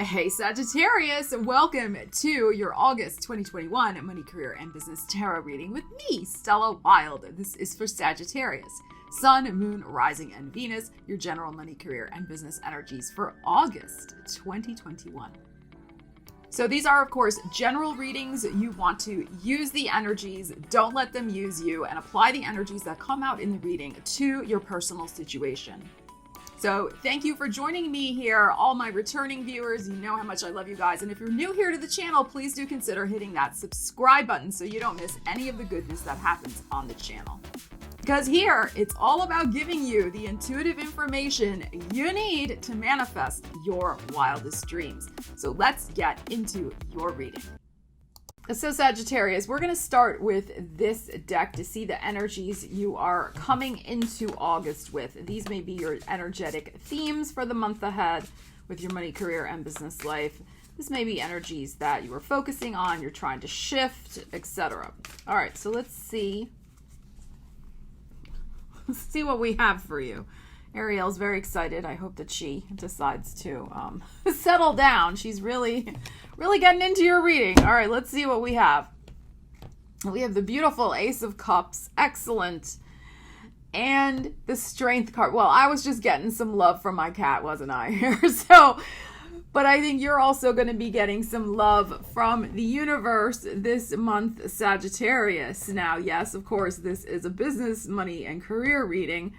Hey Sagittarius, welcome to your August 2021 Money, Career, and Business Tarot reading with me, Stella Wilde. This is for Sagittarius. Sun, Moon, Rising, and Venus, your general money, career, and business energies for August 2021. So these are, of course, general readings. You want to use the energies, don't let them use you, and apply the energies that come out in the reading to your personal situation. So thank you for joining me here, all my returning viewers. You know how much I love you guys. And if you're new here to the channel, please do consider hitting that subscribe button so you don't miss any of the goodness that happens on the channel. Because here, it's all about giving you the intuitive information you need to manifest your wildest dreams. So let's get into your reading. So Sagittarius, we're going to start with this deck to see the energies you are coming into August with. These may be your energetic themes for the month ahead with your money, career, and business life. This may be energies that you are focusing on, you're trying to shift, etc. All right, so let's see. Let's see what we have for you. Ariel's very excited. I hope that she decides to settle down. She's really getting into your reading. All right, let's see what we have. We have the beautiful Ace of Cups. Excellent. And the Strength card. Well, I was just getting some love from my cat, wasn't I? But I think you're also going to be getting some love from the universe this month, Sagittarius. Now, yes, of course, this is a business, money, and career reading.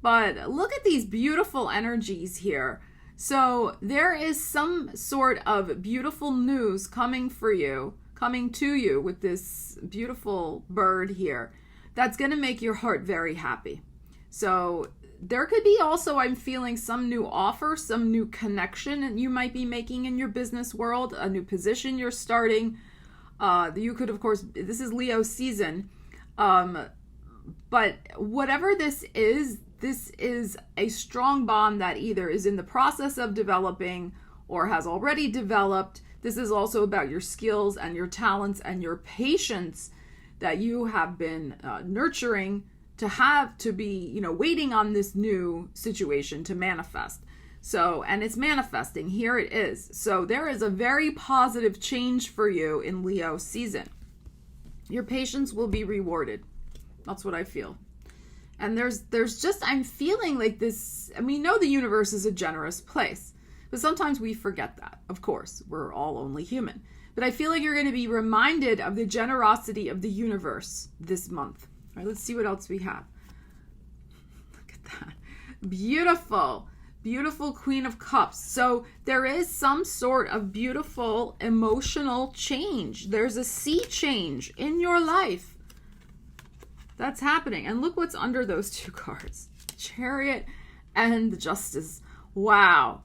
But look at these beautiful energies here. So there is some sort of beautiful news coming to you with this beautiful bird here. That's going to make your heart very happy. So there could be also, I'm feeling, some new offer, some new connection you might be making in your business world, a new position you're starting. You could, of course, this is Leo season. But whatever this is a strong bond that either is in the process of developing or has already developed. This is also about your skills and your talents and your patience that you have been nurturing to be, waiting on this new situation to manifest. So, and it's manifesting. Here it is. So there is a very positive change for you in Leo season. Your patience will be rewarded. That's what I feel. And there's just, I'm feeling like this, and we know the universe is a generous place, but sometimes we forget that. Of course, we're all only human. But I feel like you're going to be reminded of the generosity of the universe this month. All right, let's see what else we have. Look at that. Beautiful, beautiful Queen of Cups. So there is some sort of beautiful emotional change. There's a sea change in your life. That's happening. And look what's under those two cards. Chariot and the Justice. Wow.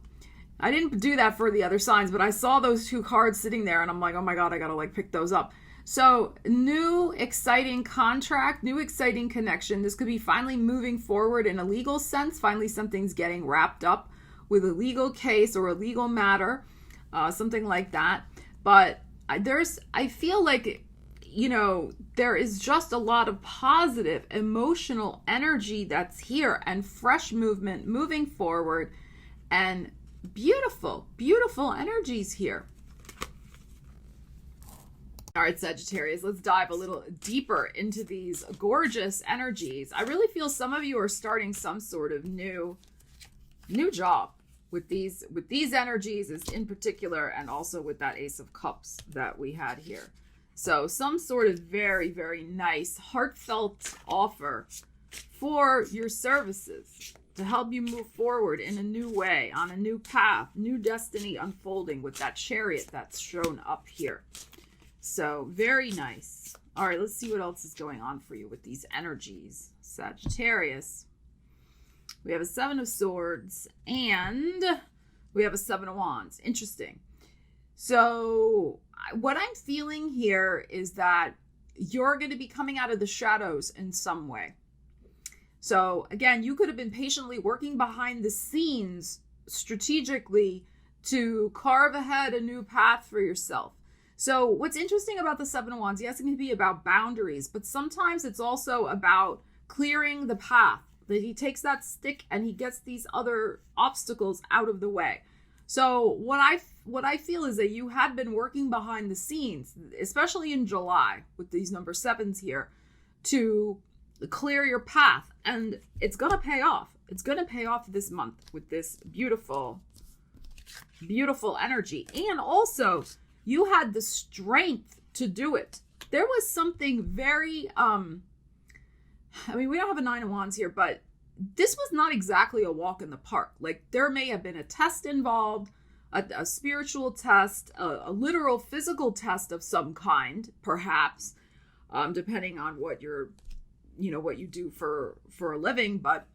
I didn't do that for the other signs, but I saw those two cards sitting there and I'm like, oh my God, I gotta pick those up. So new exciting contract, new exciting connection. This could be finally moving forward in a legal sense. Finally, something's getting wrapped up with a legal case or a legal matter, something like that. But I feel like, there is just a lot of positive emotional energy that's here and fresh movement moving forward and beautiful, beautiful energies here. All right, Sagittarius, let's dive a little deeper into these gorgeous energies. I really feel some of you are starting some sort of new job with these energies in particular, and also with that Ace of Cups that we had here. So some sort of very, very nice, heartfelt offer for your services to help you move forward in a new way, on a new path, new destiny unfolding with that Chariot that's shown up here. So very nice. All right, let's see what else is going on for you with these energies, Sagittarius. We have a Seven of Swords and we have a Seven of Wands. Interesting. So what I'm feeling here is that you're going to be coming out of the shadows in some way. So again, you could have been patiently working behind the scenes strategically to carve ahead a new path for yourself. So what's interesting about the Seven of Wands, yes, it can be about boundaries, but sometimes it's also about clearing the path. That he takes that stick and he gets these other obstacles out of the way. So what I feel is that you had been working behind the scenes, especially in July with these number 7s here, to clear your path, and it's going to pay off. It's going to pay off this month with this beautiful, beautiful energy. And also, you had the strength to do it. There was something very, we don't have a 9 of Wands here, but this was not exactly a walk in the park. Like, there may have been a test involved, a spiritual test, a literal physical test of some kind, perhaps, depending on what what you do for a living. But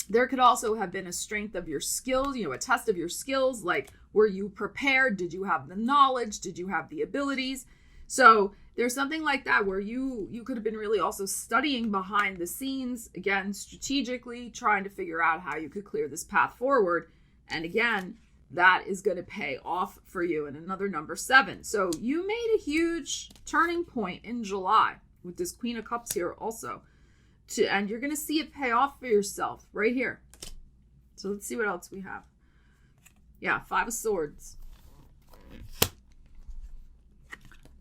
there could also have been a strength of your skills, a test of your skills. Like, were you prepared? Did you have the knowledge? Did you have the abilities? So there's something like that where you could have been really also studying behind the scenes, again, strategically trying to figure out how you could clear this path forward. And again, that is going to pay off for you in another number 7. So you made a huge turning point in July with this Queen of Cups here also. And you're going to see it pay off for yourself right here. So let's see what else we have. Yeah, 5 of Swords.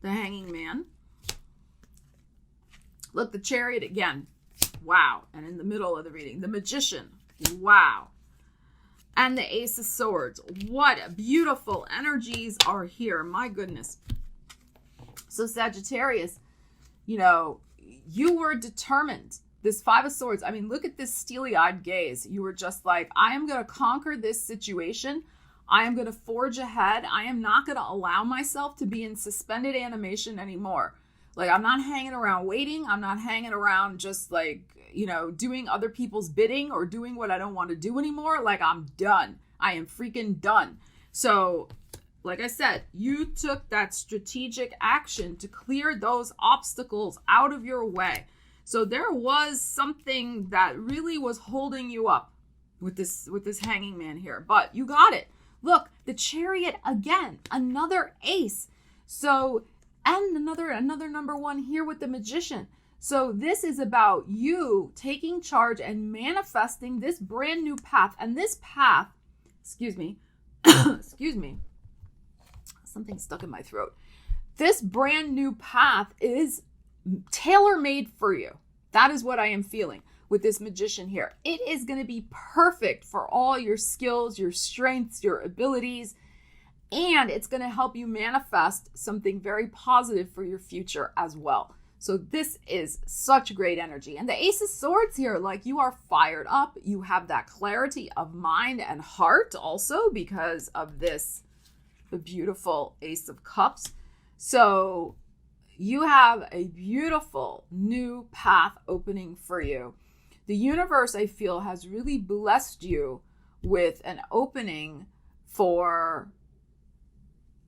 The Hanging Man. Look, the Chariot again. Wow. And in the middle of the reading, the Magician. Wow. And the Ace of Swords. What beautiful energies are here. My goodness. So Sagittarius, you were determined. This 5 of Swords. I mean, look at this steely-eyed gaze. You were just like, I am going to conquer this situation. I am going to forge ahead. I am not going to allow myself to be in suspended animation anymore. Like, I'm not hanging around waiting. I'm not hanging around just like, doing other people's bidding or doing what I don't want to do anymore. Like, I'm done. I am freaking done. So, like I said, you took that strategic action to clear those obstacles out of your way. So there was something that really was holding you up with this Hanging Man here, but you got it. Look, the Chariot again, another ace. So, and another number 1 here with the Magician. So this is about you taking charge and manifesting this brand new path. And this path, excuse me, something stuck in my throat. This brand new path is tailor-made for you. That is what I am feeling with this Magician here. It is going to be perfect for all your skills, your strengths, your abilities, and it's going to help you manifest something very positive for your future as well. So this is such great energy. And the Ace of Swords here, like, you are fired up. You have that clarity of mind and heart also because of this, the beautiful Ace of Cups. So you have a beautiful new path opening for you. The universe, I feel, has really blessed you with an opening for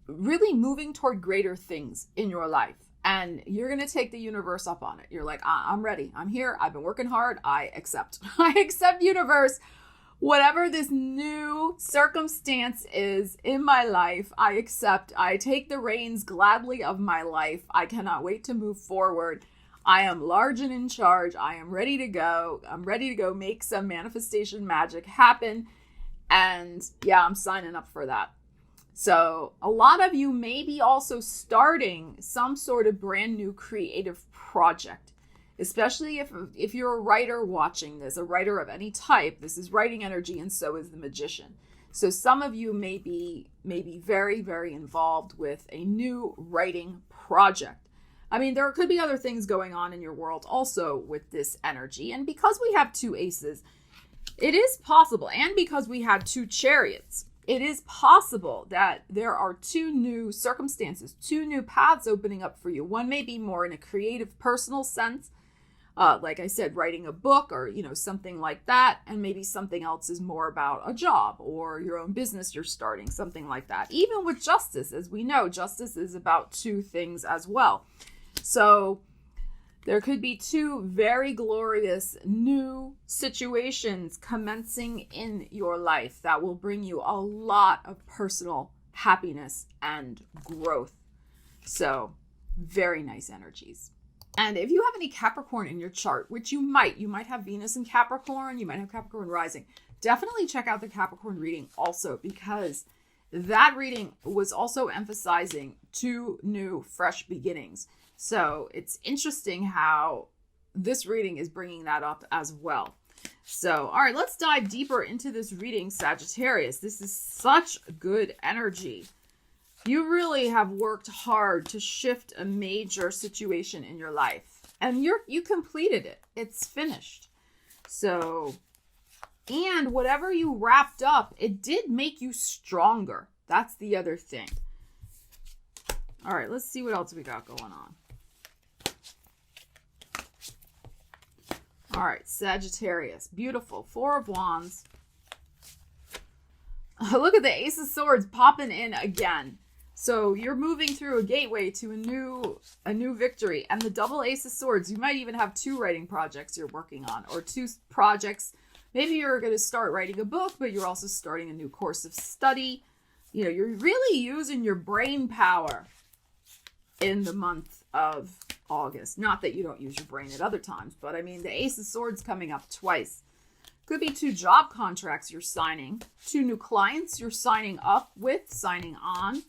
really moving toward greater things in your life. And you're going to take the universe up on it. You're like, I'm ready. I'm here. I've been working hard. I accept. I accept, universe. Whatever this new circumstance is in my life, I accept. I take the reins gladly of my life. I cannot wait to move forward. I am large and in charge. I am ready to go. I'm ready to go make some manifestation magic happen. And yeah, I'm signing up for that. So a lot of you may be also starting some sort of brand new creative project. Especially if you're a writer watching this, a writer of any type. This is writing energy, and so is the Magician. So some of you may be very, very involved with a new writing project. I mean, there could be other things going on in your world also with this energy. And because we have 2 aces, it is possible, and because we had 2 chariots, it is possible that there are 2 new circumstances, 2 new paths opening up for you. One may be more in a creative, personal sense, like I said, writing a book or, something like that. And maybe something else is more about a job or your own business you're starting, something like that. Even with justice, as we know, justice is about 2 things as well. So there could be 2 very glorious new situations commencing in your life that will bring you a lot of personal happiness and growth. So very nice energies. And if you have any Capricorn in your chart, which you might have Venus in Capricorn, you might have Capricorn rising, definitely check out the Capricorn reading also, because that reading was also emphasizing 2 new fresh beginnings. So it's interesting how this reading is bringing that up as well. So, all right, let's dive deeper into this reading, Sagittarius. This is such good energy. You really have worked hard to shift a major situation in your life, and you completed it. It's finished. So, and whatever you wrapped up, it did make you stronger. That's the other thing. All right, let's see what else we got going on. All right, Sagittarius. Beautiful. 4 of Wands. Look at the Ace of Swords popping in again. So you're moving through a gateway to a new victory. And the double Ace of Swords, you might even have 2 writing projects you're working on, or 2 projects. Maybe you're going to start writing a book, but you're also starting a new course of study. You know, you're really using your brain power in the month of August. Not that you don't use your brain at other times, but I mean, the Ace of Swords coming up twice. Could be 2 job contracts you're signing, 2 new clients you're signing up with, signing on.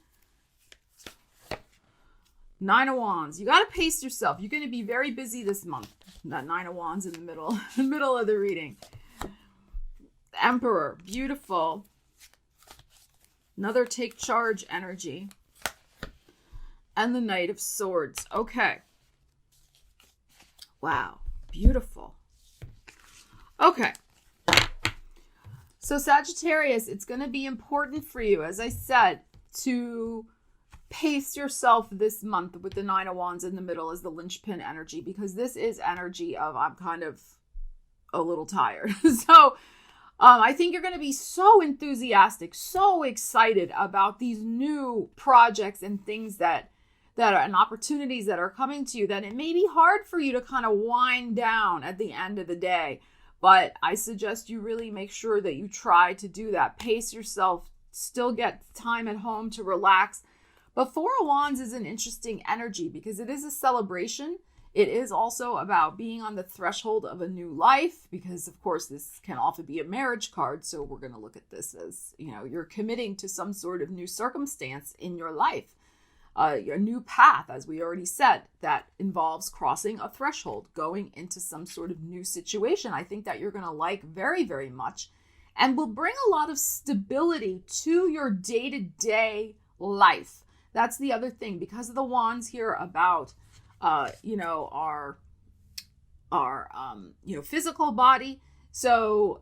9 of Wands. You got to pace yourself. You're going to be very busy this month. That 9 of Wands in the middle of the reading. Emperor. Beautiful. Another take charge energy. And the Knight of Swords. Okay. Wow. Beautiful. Okay. So Sagittarius, it's going to be important for you, as I said, to pace yourself this month with the 9 of Wands in the middle as the linchpin energy, because this is energy of I'm kind of a little tired. So I think you're going to be so enthusiastic, so excited about these new projects and things that are, and opportunities that are coming to you, that it may be hard for you to kind of wind down at the end of the day. But I suggest you really make sure that you try to do that. Pace yourself, still get time at home to relax. But 4 of Wands is an interesting energy because it is a celebration. It is also about being on the threshold of a new life, because of course this can often be a marriage card. So we're going to look at this as, you know, you're committing to some sort of new circumstance in your life. A new path, as we already said, that involves crossing a threshold, going into some sort of new situation. I think that you're going to like very, very much, and will bring a lot of stability to your day-to-day life. That's the other thing, because of the Wands here about, our physical body. So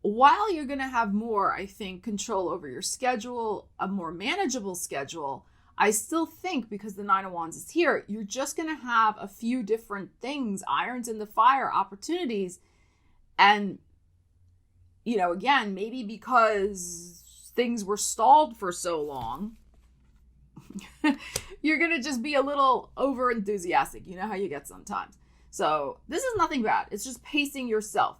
while you're going to have more, I think, control over your schedule, a more manageable schedule, I still think, because the 9 of Wands is here, you're just going to have a few different things, irons in the fire, opportunities. And, again, maybe because things were stalled for so long, you're going to just be a little over enthusiastic. You know how you get sometimes. So this is nothing bad. It's just pacing yourself.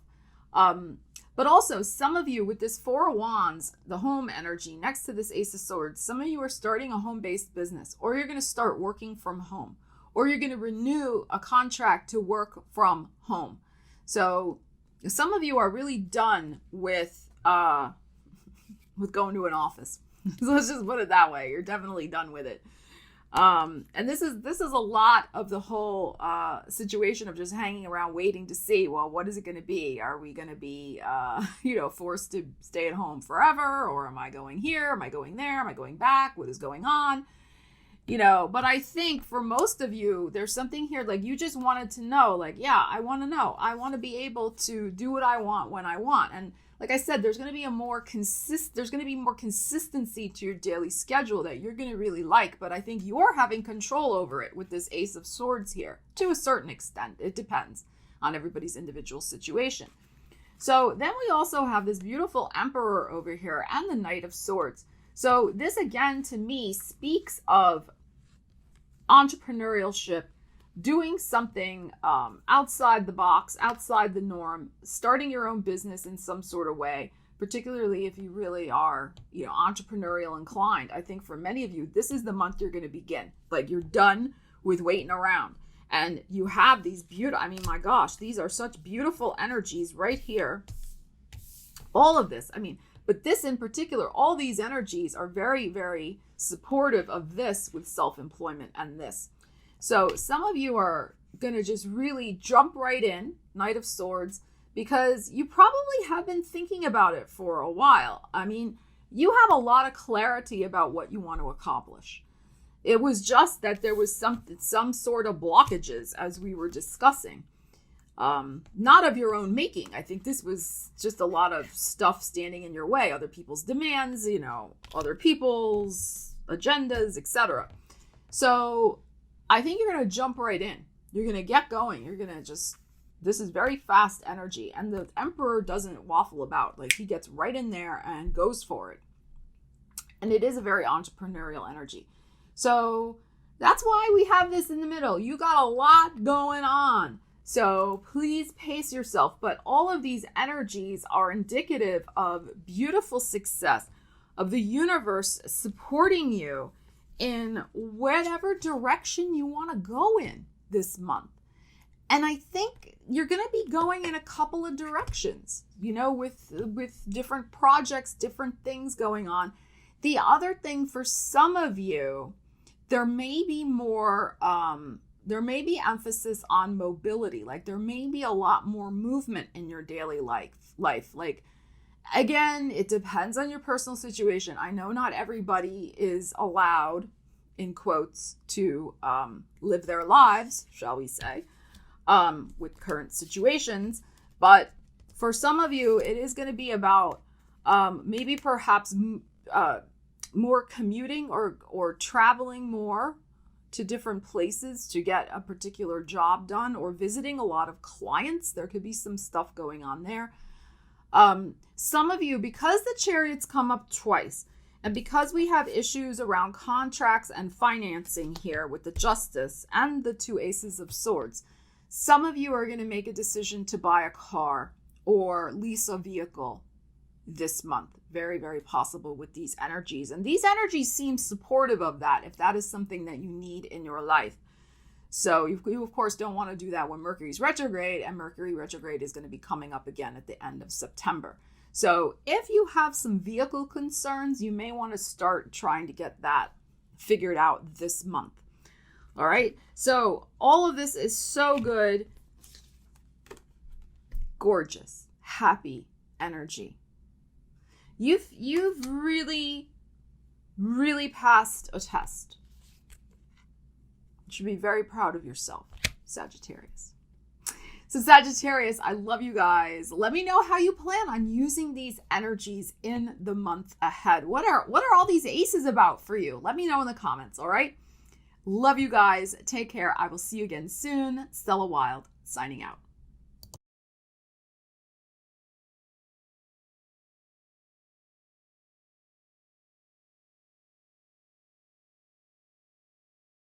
But also, some of you with this 4 of Wands, the home energy next to this Ace of Swords, some of you are starting a home-based business, or you're going to start working from home, or you're going to renew a contract to work from home. So some of you are really done with going to an office. So let's just put it that way. You're definitely done with it. And this is a lot of the whole situation of just hanging around waiting to see, well, what is it going to be? Are we going to be, forced to stay at home forever? Or am I going here? Am I going there? Am I going back? What is going on? But I think for most of you, there's something here, like you just wanted to know, like, yeah, I want to know. I want to be able to do what I want when I want. And like I said, there's going to be more consistency to your daily schedule that you're going to really like. But I think you're having control over it with this Ace of Swords here to a certain extent. It depends on everybody's individual situation. So then we also have this beautiful Emperor over here and the Knight of Swords. So this again, to me, speaks of entrepreneurship, doing something outside the box, outside the norm, starting your own business in some sort of way, particularly if you really are, entrepreneurial inclined. I think for many of you, this is the month you're going to begin. Like, you're done with waiting around. And you have these my gosh, these are such beautiful energies right here. All of this, But this in particular, all these energies are very, very supportive of this with self-employment and this. So some of you are going to just really jump right in, Knight of Swords, because you probably have been thinking about it for a while. I mean, you have a lot of clarity about what you want to accomplish. It was just that there was some sort of blockages as we were discussing. Not of your own making. I think this was just a lot of stuff standing in your way. Other people's demands, other people's agendas, etc. So I think you're going to jump right in. You're going to get going. You're going to this is very fast energy. And the Emperor doesn't waffle about. Like, he gets right in there and goes for it. And it is a very entrepreneurial energy. So that's why we have this in the middle. You got a lot going on. So please pace yourself. But all of these energies are indicative of beautiful success, of the universe supporting you in whatever direction you want to go in this month. And I think you're going to be going in a couple of directions, with different projects, different things going on. The other thing for some of you, there may be more, there may be emphasis on mobility. Like, there may be a lot more movement in your daily life. Like, again, it depends on your personal situation. I know not everybody is allowed, in quotes, to live their lives, shall we say, with current situations. But for some of you, it is going to be about maybe perhaps more commuting or traveling more to different places to get a particular job done, or visiting a lot of clients. There could be some stuff going on there. Some of you, because the Chariots come up twice, and because we have issues around contracts and financing here with the Justice and the two Aces of Swords, some of you are going to make a decision to buy a car or lease a vehicle this month. Very, very possible with these energies. And these energies seem supportive of that, if that is something that you need in your life. So you of course don't want to do that when Mercury's retrograde, and Mercury retrograde is going to be coming up again at the end of September. So if you have some vehicle concerns, you may want to start trying to get that figured out this month. All right. So all of this is so good. Gorgeous, happy energy. You've really, really passed a test. You should be very proud of yourself, Sagittarius. So Sagittarius, I love you guys. Let me know how you plan on using these energies in the month ahead. What are all these aces about for you? Let me know in the comments, all right? Love you guys. Take care. I will see you again soon. Stella Wilde, signing out.